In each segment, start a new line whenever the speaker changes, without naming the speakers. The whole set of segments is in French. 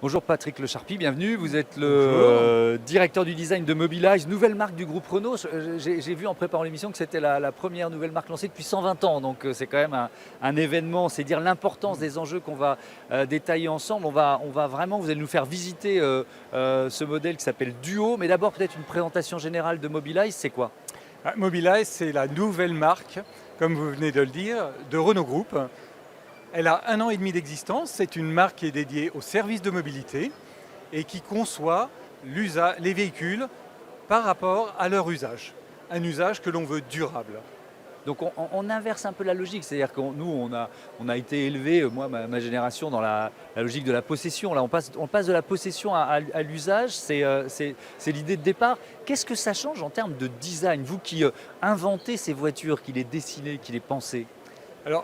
Bonjour Patrick Le Charpy, bienvenue. Vous êtes le
Bonjour.
directeur du design de Mobilize, nouvelle marque du groupe Renault. J'ai vu en préparant l'émission que c'était la première nouvelle marque lancée depuis 120 ans, donc c'est quand même un événement, c'est dire l'importance des enjeux qu'on va détailler ensemble. On va vraiment, vous allez nous faire visiter ce modèle qui s'appelle Duo, mais d'abord peut-être une présentation générale de Mobilize, c'est quoi?
Mobilize, c'est la nouvelle marque, comme vous venez de le dire, de Renault Group. Elle a 1 an et demi d'existence. C'est une marque qui est dédiée aux services de mobilité et qui conçoit les véhicules par rapport à leur usage. Un usage que l'on veut durable.
Donc on inverse un peu la logique, c'est-à-dire que nous on a été élevé, moi ma génération, dans la logique de la possession. Là on passe de la possession à l'usage, c'est l'idée de départ. Qu'est-ce que ça change en termes de design, vous qui inventez ces voitures, qui les dessinez, qui les pensez?
Alors,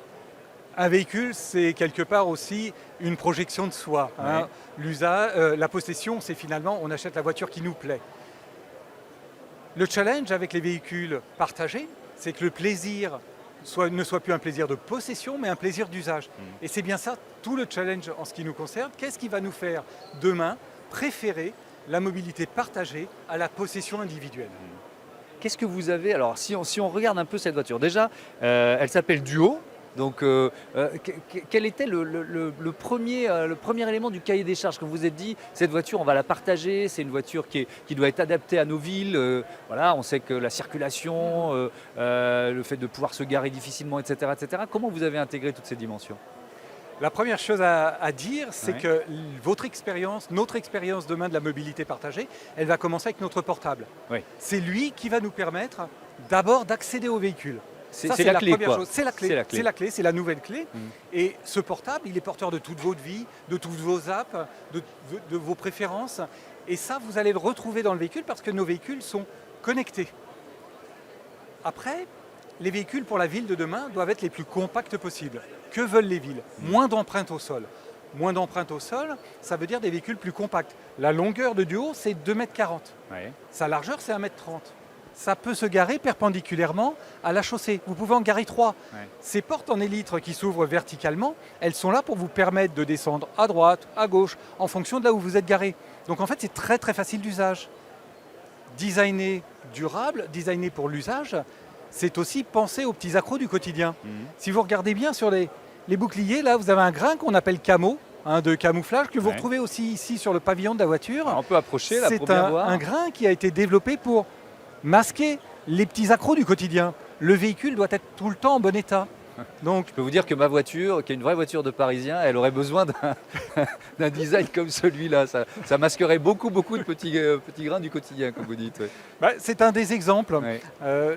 un véhicule, c'est quelque part aussi une projection de soi.
Ouais.
La possession, c'est finalement, on achète la voiture qui nous plaît. Le challenge avec les véhicules partagés, c'est que le plaisir ne soit plus un plaisir de possession, mais un plaisir d'usage. Et c'est bien ça, tout le challenge en ce qui nous concerne. Qu'est-ce qui va nous faire demain préférer la mobilité partagée à la possession individuelle?
Qu'est-ce que vous avez, alors si on regarde un peu cette voiture, déjà elle s'appelle Duo. Donc, quel était le premier élément du cahier des charges que vous vous êtes dit, cette voiture, on va la partager, c'est une voiture qui doit être adaptée à nos villes. Voilà, on sait que la circulation, le fait de pouvoir se garer difficilement, etc., etc. Comment vous avez intégré toutes ces dimensions?
La première chose à dire, c'est
Ouais.
que notre expérience demain de la mobilité partagée, elle va commencer avec notre portable.
Oui.
C'est lui qui va nous permettre d'abord d'accéder au véhicule. Ça,
C'est la clé,
première
quoi.
chose. C'est la clé.
C'est la clé.
C'est la clé, c'est la nouvelle clé.
Mm.
Et ce portable, il est porteur de toute votre vie, de toutes vos apps, de vos préférences. Et ça, vous allez le retrouver dans le véhicule parce que nos véhicules sont connectés. Après, les véhicules pour la ville de demain doivent être les plus compacts possibles. Que veulent les villes? Moins d'empreintes au sol. Moins d'empreintes au sol, ça veut dire des véhicules plus compacts. La longueur de Duo, c'est 2,40 m.
Ouais.
Sa largeur, c'est 1,30 m. Ça peut se garer perpendiculairement à la chaussée. Vous pouvez en garer 3.
Ouais.
Ces portes en élytre qui s'ouvrent verticalement, elles sont là pour vous permettre de descendre à droite, à gauche, en fonction de là où vous êtes garé. Donc en fait, c'est très très facile d'usage. Designer durable, designer pour l'usage, c'est aussi penser aux petits accros du quotidien. Si vous regardez bien sur les boucliers, là, vous avez un grain qu'on appelle camo, de camouflage, que vous
Ouais.
retrouvez aussi ici sur le pavillon de la voiture.
Alors, on peut approcher là pour
C'est
bien voir.
un grain qui a été développé pour masquer les petits accros du quotidien. Le véhicule doit être tout le temps en bon état. Donc,
Je peux vous dire que ma voiture, qui est une vraie voiture de Parisien, elle aurait besoin d'un design comme celui-là. Ça masquerait beaucoup de petits grains du quotidien, comme vous dites. Ouais.
c'est un des exemples.
Ouais.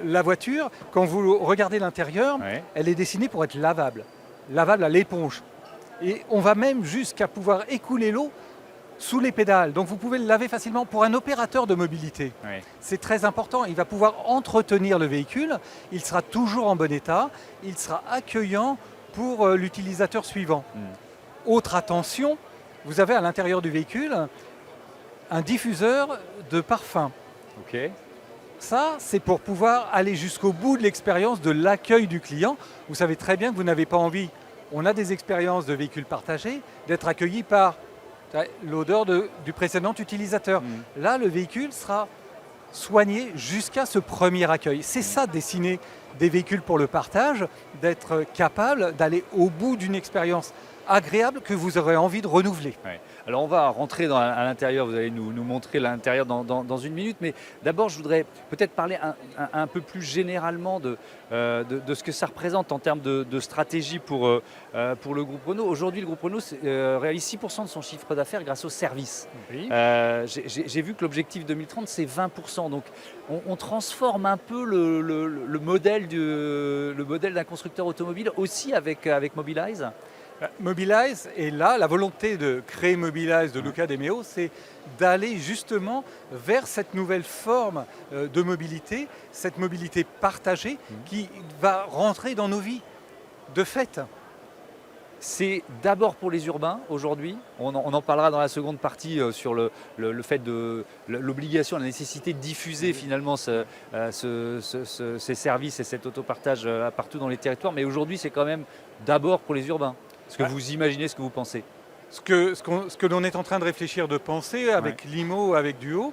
La voiture, quand vous regardez l'intérieur,
Ouais.
elle est dessinée pour être lavable. Lavable à l'éponge. Et on va même jusqu'à pouvoir écouler l'eau sous les pédales. Donc vous pouvez le laver facilement pour un opérateur de mobilité.
Ouais.
C'est très important. Il va pouvoir entretenir le véhicule. Il sera toujours en bon état. Il sera accueillant pour l'utilisateur suivant. Autre attention, vous avez à l'intérieur du véhicule un diffuseur de parfum.
Ok.
Ça, c'est pour pouvoir aller jusqu'au bout de l'expérience de l'accueil du client. Vous savez très bien que vous n'avez pas envie, on a des expériences de véhicules partagés, d'être accueilli par l'odeur du précédent utilisateur. Là, le véhicule sera soigné jusqu'à ce premier accueil. C'est ça, dessiner des véhicules pour le partage, d'être capable d'aller au bout d'une expérience agréable que vous aurez envie de renouveler.
Ouais. Alors on va rentrer à l'intérieur, vous allez nous montrer l'intérieur dans une minute, mais d'abord je voudrais peut-être parler un peu plus généralement de ce que ça représente en termes de stratégie pour le groupe Renault. Aujourd'hui le groupe Renault réalise 6% de son chiffre d'affaires grâce au service.
Oui.
J'ai vu que l'objectif 2030 c'est 20%, donc on transforme un peu le modèle d'un constructeur automobile aussi avec Mobilize.
Mobilize est là, la volonté de créer Mobilize de Luca De Meo, c'est d'aller justement vers cette nouvelle forme de mobilité, cette mobilité partagée qui va rentrer dans nos vies de fait.
C'est d'abord pour les urbains aujourd'hui. On en parlera dans la seconde partie sur le fait de l'obligation, la nécessité de diffuser finalement ces services et cet autopartage partout dans les territoires. Mais aujourd'hui, c'est quand même d'abord pour les urbains. Est-ce que vous imaginez ce que vous pensez?
Ce que l'on est en train de réfléchir, de penser avec Limo, avec Duo,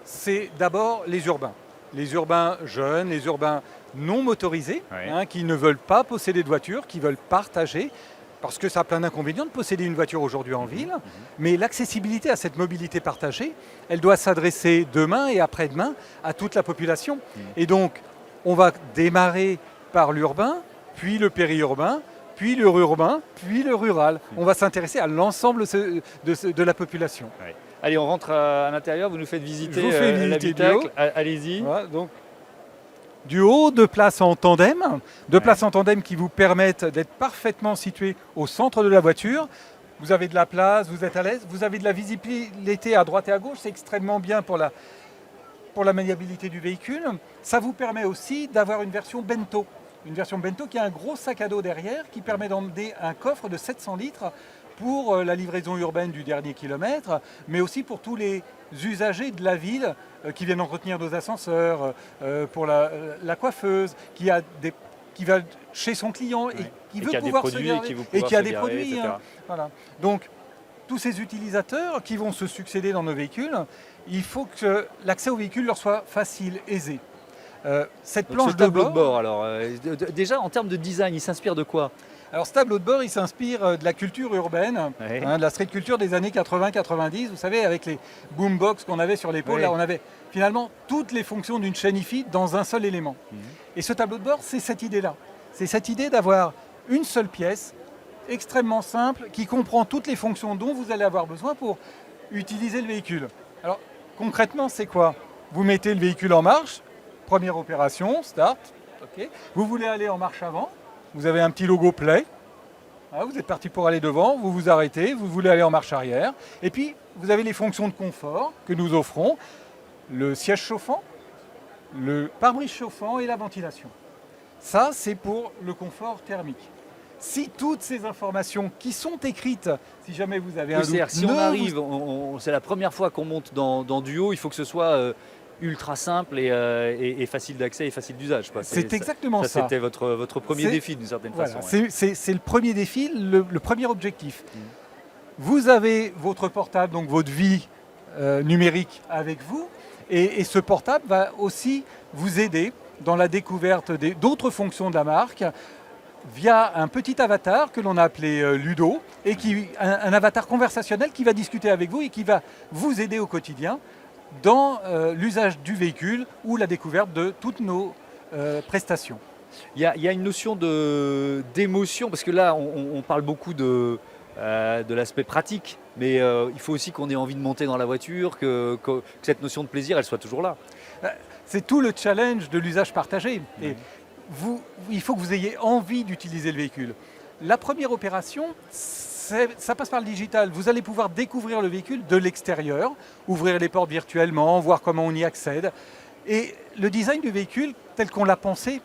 c'est d'abord les urbains. Les urbains jeunes, les urbains non motorisés, qui ne veulent pas posséder de voiture, qui veulent partager, parce que ça a plein d'inconvénients de posséder une voiture aujourd'hui en ville, mais l'accessibilité à cette mobilité partagée, elle doit s'adresser demain et après-demain à toute la population. Et donc, on va démarrer par l'urbain, puis le périurbain, puis le urbain, puis le rural. On va s'intéresser à l'ensemble de la population.
Allez, on rentre à l'intérieur, vous nous faites visiter,
Je vous fais visiter
l'habitacle. Allez-y.
Voilà, donc, Duo, deux places en tandem, places en tandem qui vous permettent d'être parfaitement situés au centre de la voiture. Vous avez de la place, vous êtes à l'aise, vous avez de la visibilité à droite et à gauche, c'est extrêmement bien pour la maniabilité du véhicule. Ça vous permet aussi d'avoir une version bento. Une version bento qui a un gros sac à dos derrière qui permet d'emmener un coffre de 700 litres pour la livraison urbaine du dernier kilomètre, mais aussi pour tous les usagers de la ville qui viennent entretenir nos ascenseurs, pour la coiffeuse, qui va chez son client et qui veut pouvoir se garer, et qui a des produits. Voilà. Donc, tous ces utilisateurs qui vont se succéder dans nos véhicules, il faut que l'accès au véhicule leur soit facile, aisé. Cette
Donc,
planche
ce
de
tableau
bord,
alors, déjà en termes de design, il s'inspire de quoi?
alors ce tableau de bord, il s'inspire de la culture urbaine, de la street culture des années 80-90. Vous savez, avec les boombox qu'on avait sur l'épaule, là, on avait finalement toutes les fonctions d'une chaîne hi-fi dans un seul élément. Et ce tableau de bord, c'est cette idée-là. C'est cette idée d'avoir une seule pièce, extrêmement simple, qui comprend toutes les fonctions dont vous allez avoir besoin pour utiliser le véhicule. Alors, concrètement, c'est quoi? Vous mettez le véhicule en marche, première opération, start. Vous voulez aller en marche avant, vous avez un petit logo Play. Vous êtes parti pour aller devant, vous vous arrêtez, vous voulez aller en marche arrière. Et puis, vous avez les fonctions de confort que nous offrons, le siège chauffant, le pare-brise chauffant et la ventilation. Ça, c'est pour le confort thermique. Si toutes ces informations qui sont écrites, si jamais vous avez un doute,
si on arrive, c'est la première fois qu'on monte dans Duo, il faut que ce soit ultra simple et facile d'accès et facile d'usage.
C'est exactement ça.
C'était votre premier défi d'une certaine façon.
C'est le premier défi, le premier objectif. Vous avez votre portable, donc votre vie numérique avec vous, et ce portable va aussi vous aider dans la découverte d'autres fonctions de la marque via un petit avatar que l'on a appelé Ludo, et un avatar conversationnel qui va discuter avec vous et qui va vous aider au quotidien dans l'usage du véhicule ou la découverte de toutes nos prestations.
Il y a une notion d'émotion, parce que là, on parle beaucoup de l'aspect pratique, mais il faut aussi qu'on ait envie de monter dans la voiture, que cette notion de plaisir, elle soit toujours là.
C'est tout le challenge de l'usage partagé. Et il faut que vous ayez envie d'utiliser le véhicule. La première opération, ça passe par le digital. Vous allez pouvoir découvrir le véhicule de l'extérieur, ouvrir les portes virtuellement, voir comment on y accède. Et le design du véhicule, tel qu'on l'a pensé,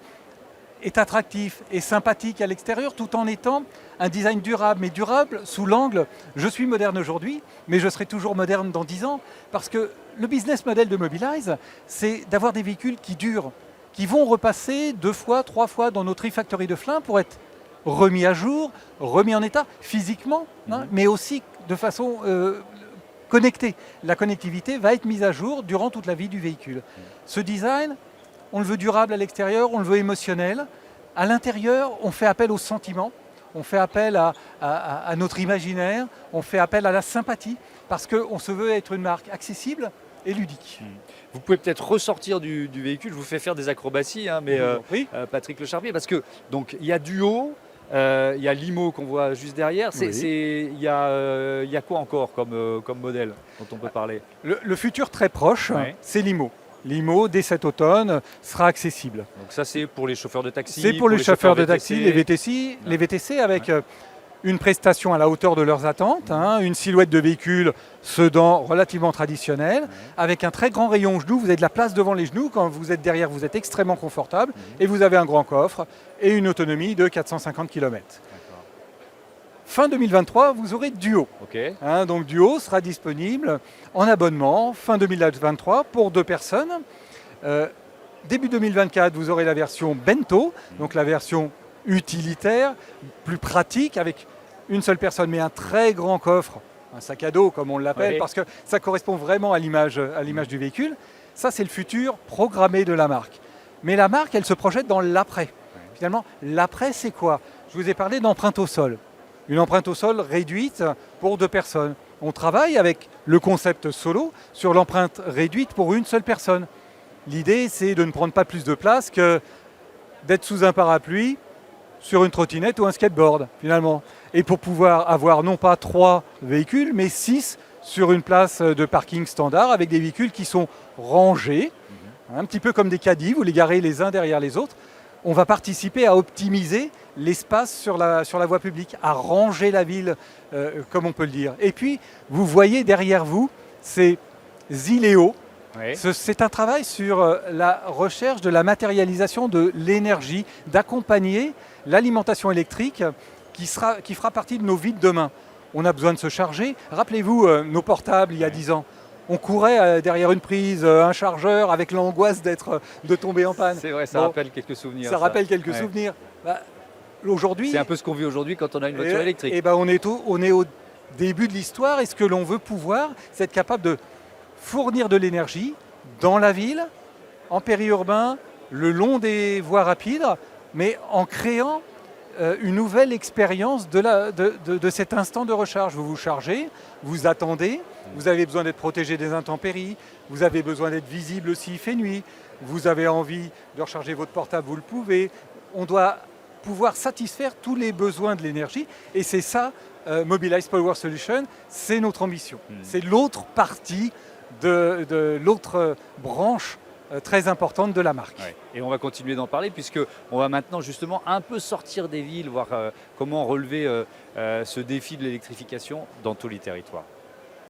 est attractif et sympathique à l'extérieur, tout en étant un design durable. Mais durable sous l'angle, je suis moderne aujourd'hui, mais je serai toujours moderne dans 10 ans. Parce que le business model de Mobilize, c'est d'avoir des véhicules qui durent, qui vont repasser 2 fois, 3 fois dans notre e-factory de Flins pour être remis à jour, remis en état physiquement, mais aussi de façon connectée. La connectivité va être mise à jour durant toute la vie du véhicule. Ce design, on le veut durable à l'extérieur, on le veut émotionnel. À l'intérieur, on fait appel aux sentiments, on fait appel à notre imaginaire, on fait appel à la sympathie, parce qu'on se veut être une marque accessible et ludique.
Vous pouvez peut-être ressortir du véhicule, je vous fais faire des acrobaties, mais Patrick Lecharpier, parce que donc il y a Duo, il y a Limo qu'on voit juste derrière. Il y a quoi encore comme modèle dont on peut parler?
Le futur très proche, c'est Limo. Limo, dès cet automne, sera accessible.
Donc ça, c'est pour les chauffeurs de taxi.
C'est pour les chauffeurs de taxi, les VTC avec une prestation à la hauteur de leurs attentes, une silhouette de véhicule sedan relativement traditionnelle, avec un très grand rayon genoux. Vous avez de la place devant les genoux. Quand vous êtes derrière, vous êtes extrêmement confortable. Et vous avez un grand coffre et une autonomie de 450 km. Fin 2023, vous aurez Duo. Donc Duo sera disponible en abonnement fin 2023 pour 2 personnes. Début 2024, vous aurez la version Bento, donc la version utilitaire, plus pratique, avec une seule personne, mais un très grand coffre, un sac à dos comme on l'appelle,
Oui.
parce que ça correspond vraiment à l'image du véhicule. Ça, c'est le futur programmé de la marque. Mais la marque, elle se projette dans l'après. Finalement, l'après, c'est quoi? Je vous ai parlé d'empreinte au sol. Une empreinte au sol réduite pour 2 personnes. On travaille avec le concept solo sur l'empreinte réduite pour une seule personne. L'idée, c'est de ne prendre pas plus de place que d'être sous un parapluie, sur une trottinette ou un skateboard, finalement. Et pour pouvoir avoir non pas 3 véhicules, mais 6 sur une place de parking standard avec des véhicules qui sont rangés, un petit peu comme des caddies, vous les garez les uns derrière les autres. On va participer à optimiser l'espace sur la voie publique, à ranger la ville, comme on peut le dire. Et puis, vous voyez derrière vous ces Zileo.
Oui.
C'est un travail sur la recherche de la matérialisation de l'énergie, d'accompagner l'alimentation électrique qui fera partie de nos vies de demain. On a besoin de se charger. Rappelez-vous nos portables il y a 10 ans. On courait derrière une prise, un chargeur, avec l'angoisse de tomber en panne.
C'est vrai, ça
Bon,
rappelle quelques souvenirs.
ça rappelle quelques
Ouais.
souvenirs. Bah, aujourd'hui,
C'est un peu ce qu'on vit aujourd'hui quand on a une voiture électrique.
et ben on est au début de l'histoire. Et ce que l'on veut pouvoir, c'est être capable de fournir de l'énergie dans la ville, en périurbain, le long des voies rapides, mais en créant une nouvelle expérience de cet instant de recharge. Vous vous chargez, vous attendez, vous avez besoin d'être protégé des intempéries, vous avez besoin d'être visible s'il fait nuit, vous avez envie de recharger votre portable, vous le pouvez. On doit pouvoir satisfaire tous les besoins de l'énergie et c'est ça, Mobilize Power Solutions, c'est notre ambition. C'est l'autre partie de l'autre branche très importante de la marque.
Ouais. Et on va continuer d'en parler puisque on va maintenant justement un peu sortir des villes, voir comment relever ce défi de l'électrification dans tous les territoires.